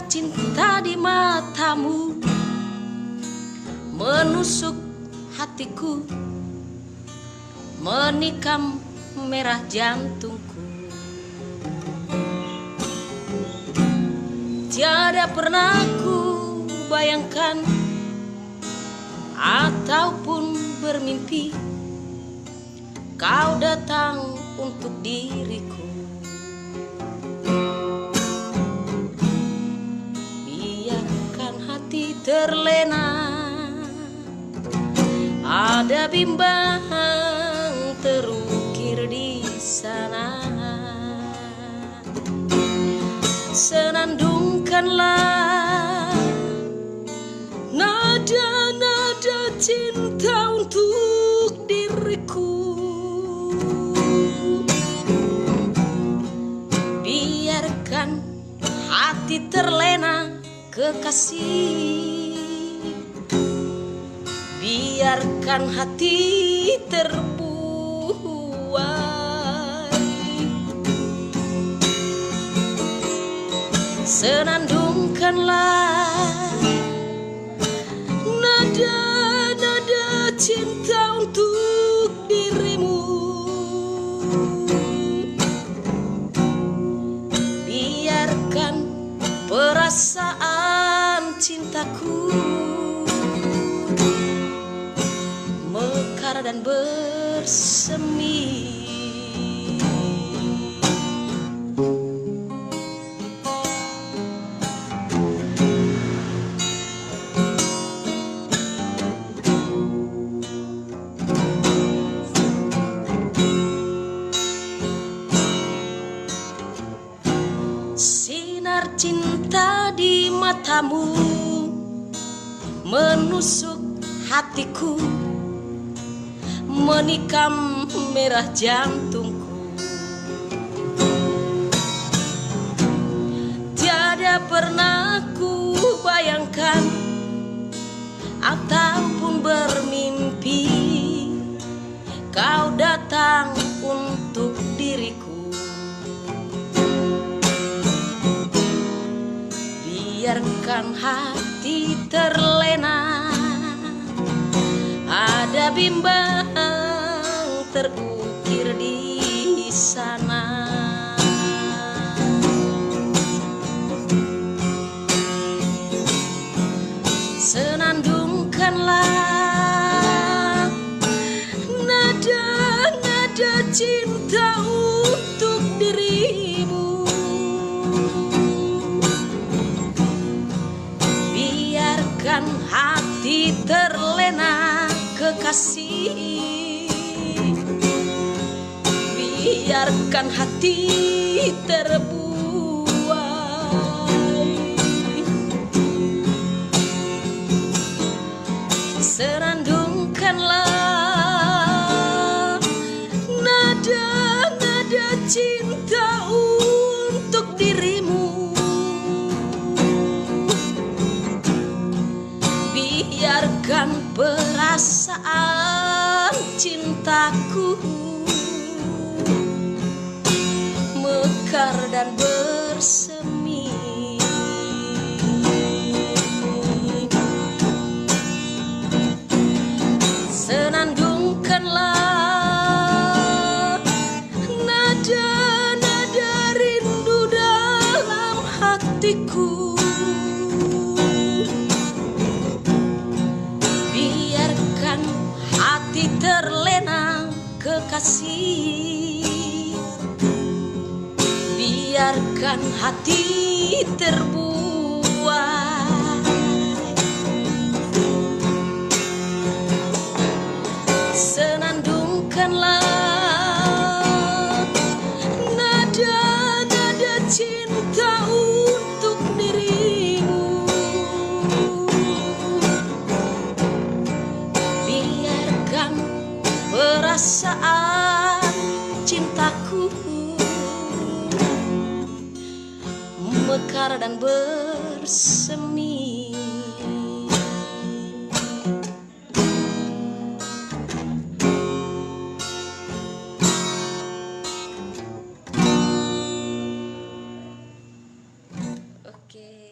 cinta di matamu menusuk hatiku, menikam merah jantungku. Tiada pernah ku bayangkan ataupun bermimpi kau datang untuk diriku. Biarkan hati terlena, ada bimbang terukir di sana. Senandungkanlah nada-nada cinta untuk diriku. Biarkan hati terlena, kekasih. Biarkan hati terbuai. Senandungkanlah nada-nada cinta untuk dirimu. Biarkan perasaan cintaku mekar dan bersemi. Sinar cinta di matamu menusuk hatiku, menikam merah jantungku. Tiada pernah ku bayangkan ataupun bermimpi kau datang untuk diriku. Biarkan hati terlena, ada bimbang terukir di sana. Senandungkanlah nada-nada cinta untuk dirimu. Biarkan hati terlena, kekasih. Biarkan hati terbuai. Senandungkanlah nada-nada cinta untuk dirimu. Biarkan perasaan cintaku mekar dan bersemi. Senandungkanlah nada-nada rindu dalam hatiku. Biarkan hati terlena, kekasih. Biarkan hati terbuai. Senandungkanlah nada-nada cinta untuk dirimu. Biarkan perasaan cintaku mekar dan bersemi. Oke.